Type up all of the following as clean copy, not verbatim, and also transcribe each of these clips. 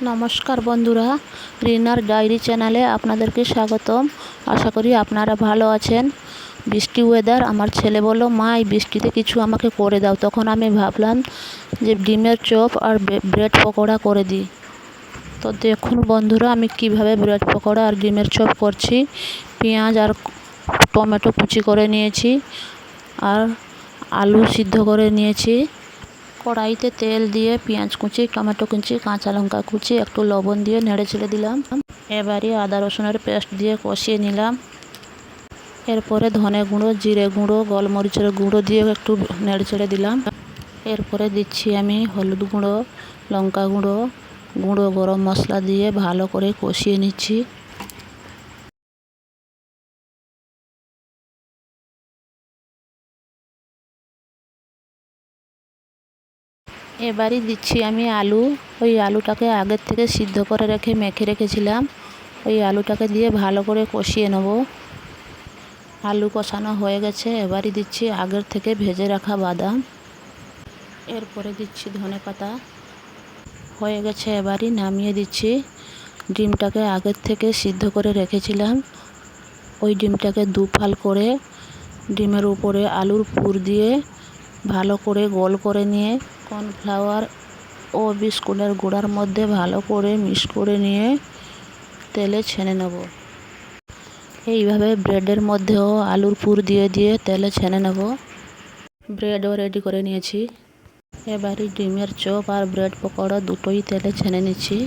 নমস্কার বন্ধুরা, রিনার ডায়েরি চ্যানেলে আপনাদেরকে স্বাগতম। আশা করি আপনারা ভালো আছেন। বৃষ্টি ওয়েদার, আমার ছেলে বলল, মা এই বৃষ্টিতে কিছু আমাকে করে দাও। তখন আমি ভাবলাম যে ডিমের চপ আর ব্রেড পকোড়া করে দিই। তো দেখুন বন্ধুরা, আমি কিভাবে ব্রেড পকোড়া আর ডিমের চপ করছি। পেঁয়াজ আর টমেটো কুচি করে নিয়েছি, আর আলু সিদ্ধ করে নিয়েছি। কড়াইতে তেল দিয়ে পেঁয়াজ কুচি, টমেটো কুচি, কাঁচা লঙ্কা কুচি, একটু লবণ দিয়ে নেড়ে ছেড়ে দিলাম। এবারে আদা রসুনের পেস্ট দিয়ে কষিয়ে নিলাম। এরপরে ধনে গুঁড়ো, জিরে গুঁড়ো, গোলমরিচের গুঁড়ো দিয়ে একটু নেড়ে ছেড়ে দিলাম। এরপরে দিচ্ছি আমি হলুদ গুঁড়ো, লঙ্কা গুঁড়ো, গুঁড়ো গরম মশলা দিয়ে ভালো করে কষিয়ে নিচ্ছি। এবারই দিচ্ছি আমি আলু। ওই আলুটাকে আগের থেকে সিদ্ধ করে রেখে মেখে রেখেছিলাম। ওই আলুটাকে দিয়ে ভালো করে কষিয়ে নেব। আলু কষানো হয়ে গেছে। এবারই দিচ্ছি আগের থেকে ভেজে রাখা বাদাম। এরপরে দিচ্ছি ধনেপাতা। হয়ে গেছে, এবারই নামিয়ে দিচ্ছি। ডিমটাকে আগের থেকে সিদ্ধ করে রেখেছিলাম। ওই ডিমটাকে দুফাল করে ডিমের উপরে আলুর পুর দিয়ে ভালো করে গোল করে নিয়ে কর্নফ্লাওয়ার ও বিস্কুটের গুঁড়ার মধ্যে ভালো করে মিক্স করে নিয়ে তেলে ছেনে নেব। এইভাবে ব্রেডের মধ্যেও আলুর পুর দিয়ে দিয়ে তেলে ছেনে নেব। ব্রেডও রেডি করে নিয়েছি। এবারে ডিমের চপ আর ব্রেড পকোড়া দুটোই তেলে ছেনে নিচ্ছি।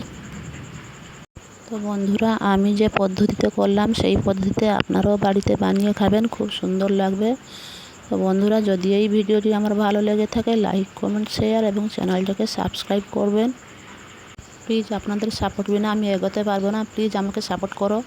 তো বন্ধুরা, আমি যে পদ্ধতিতে করলাম সেই পদ্ধতিতে আপনারাও বাড়িতে বানিয়ে খাবেন, খুব সুন্দর লাগবে। তো বন্ধুরা, যদি এই ভিডিওটি আমার ভালো লেগে থাকে, লাইক, কমেন্ট, শেয়ার এবং চ্যানেলটাকে সাবস্ক্রাইব করবেন। প্লিজ, আপনাদের সাপোর্ট বিনা আমি এগোতে পারবো না। প্লিজ আমাকে সাপোর্ট করো।